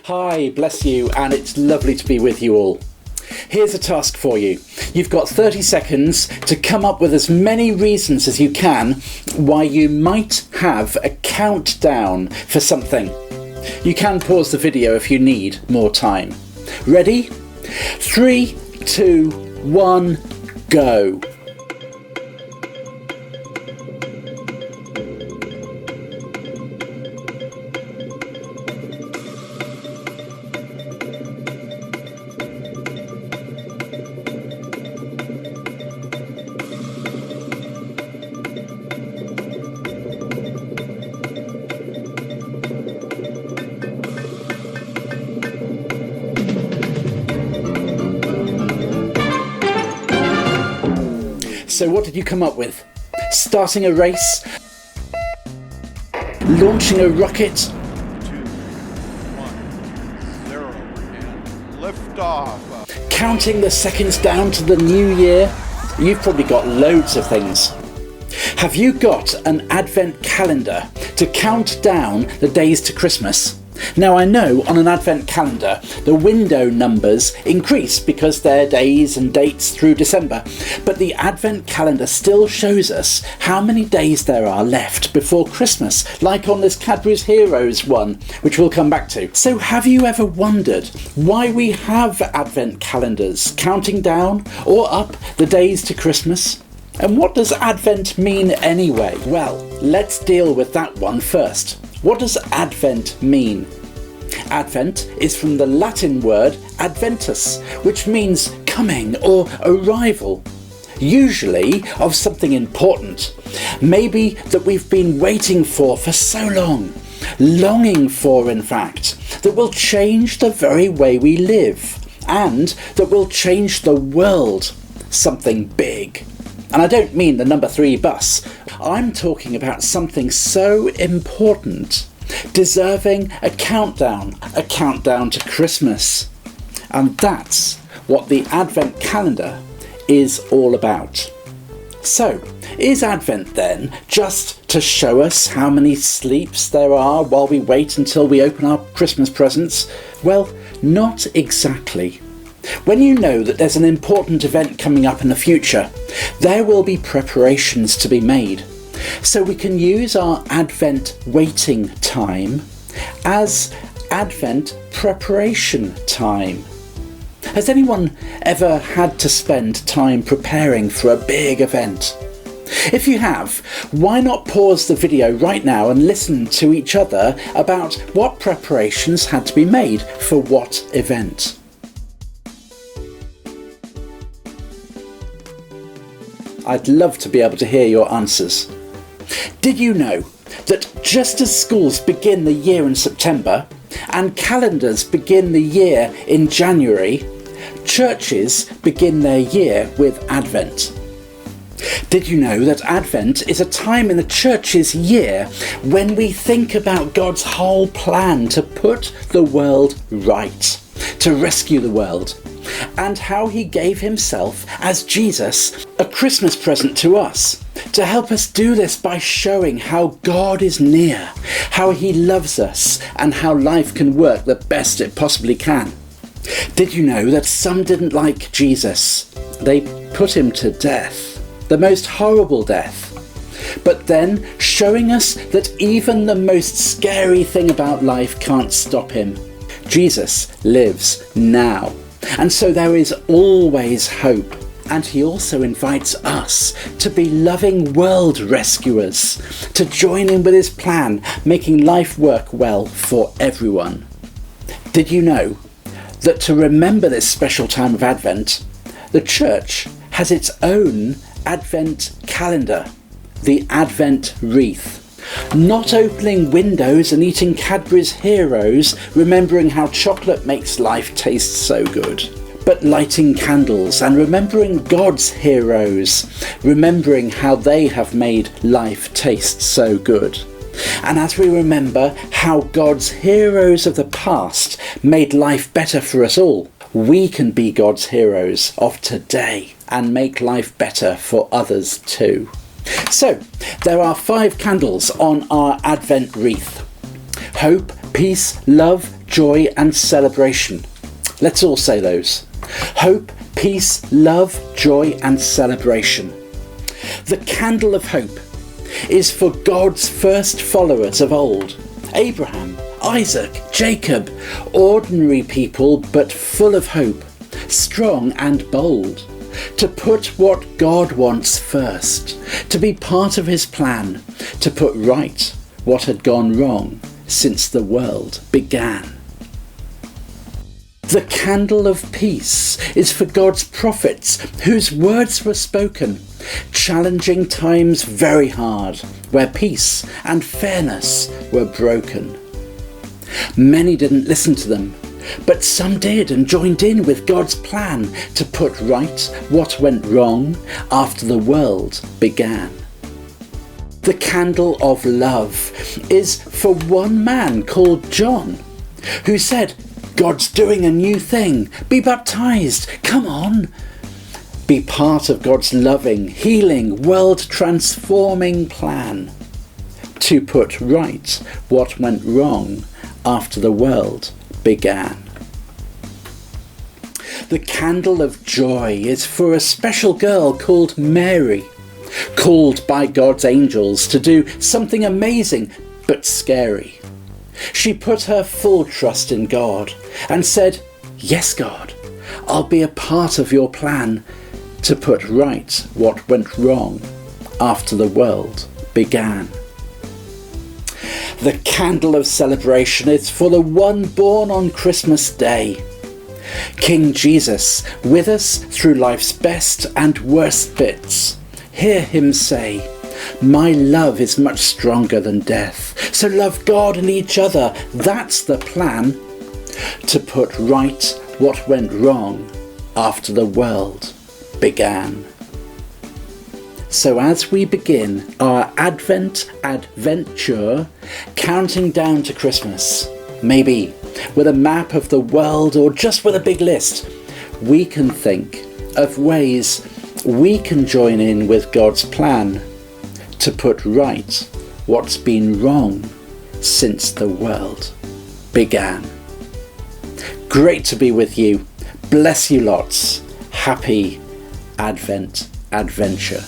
Hi, bless you, and it's lovely to be with you all. Here's a task for you. You've got 30 seconds to come up with as many reasons as you can why you might have a countdown for something. You can pause the video if you need more time. Ready? 3, 2, 1, go. So what did you come up with? Starting a race? Launching a rocket? 2, 1, 0, and lift off. Counting the seconds down to the new year? You've probably got loads of things. Have you got an advent calendar to count down the days to Christmas? Now I know on an advent calendar the window numbers increase because they're days and dates through December, but the advent calendar still shows us how many days there are left before Christmas, like on this Cadbury's Heroes one, which we'll come back to. So have you ever wondered why we have advent calendars counting down or up the days to Christmas? And what does Advent mean anyway? Well, let's deal with that one first. What does Advent mean? Advent is from the Latin word adventus, which means coming or arrival, usually of something important, maybe that we've been waiting for so long, longing for in fact, that will change the very way we live, and that will change the world, something big. And I don't mean the number 3 bus. I'm talking about something so important, deserving a countdown to Christmas. And that's what the Advent calendar is all about. So, is Advent then just to show us how many sleeps there are while we wait until we open our Christmas presents? Well, not exactly. When you know that there's an important event coming up in the future, there will be preparations to be made. So we can use our Advent waiting time as Advent preparation time. Has anyone ever had to spend time preparing for a big event? If you have, why not pause the video right now and listen to each other about what preparations had to be made for what event? I'd love to be able to hear your answers. Did you know that just as schools begin the year in September and calendars begin the year in January, churches begin their year with Advent? Did you know that Advent is a time in the church's year when we think about God's whole plan to put the world right, to rescue the world, and how he gave himself as Jesus a Christmas present to us, to help us do this by showing how God is near, how he loves us, and how life can work the best it possibly can? Did you know that some didn't like Jesus? They put him to death, the most horrible death. But then showing us that even the most scary thing about life can't stop him. Jesus lives now. And so there is always hope. And he also invites us to be loving world rescuers, to join in with his plan, making life work well for everyone. Did you know that to remember this special time of Advent, the church has its own Advent calendar, the Advent wreath? Not opening windows and eating Cadbury's Heroes, remembering how chocolate makes life taste so good, but lighting candles and remembering God's heroes, remembering how they have made life taste so good. And as we remember how God's heroes of the past made life better for us all, we can be God's heroes of today and make life better for others too. So, there are 5 candles on our Advent wreath. Hope, peace, love, joy and celebration. Let's all say those. Hope, peace, love, joy and celebration. The candle of hope is for God's first followers of old. Abraham, Isaac, Jacob, ordinary people but full of hope, strong and bold, to put what God wants first, to be part of his plan, to put right what had gone wrong since the world began. The candle of peace is for God's prophets whose words were spoken, challenging times very hard, where peace and fairness were broken. Many didn't listen to them, but some did and joined in with God's plan to put right what went wrong after the world began. The candle of love is for one man called John, who said, "God's doing a new thing. Be baptized. Come on." Be part of God's loving, healing, world-transforming plan to put right what went wrong after the world began. The candle of joy is for a special girl called Mary, called by God's angels to do something amazing but scary. She put her full trust in God and said, "Yes, God, I'll be a part of your plan to put right what went wrong after the world began." The candle of celebration is for the one born on Christmas Day. King Jesus, with us through life's best and worst bits. Hear him say, "My love is much stronger than death, so love God and each other." That's the plan, to put right what went wrong after the world began. So as we begin our Advent adventure, counting down to Christmas, maybe with a map of the world or just with a big list, we can think of ways we can join in with God's plan to put right what's been wrong since the world began. Great to be with you. Bless you lots. Happy Advent adventure.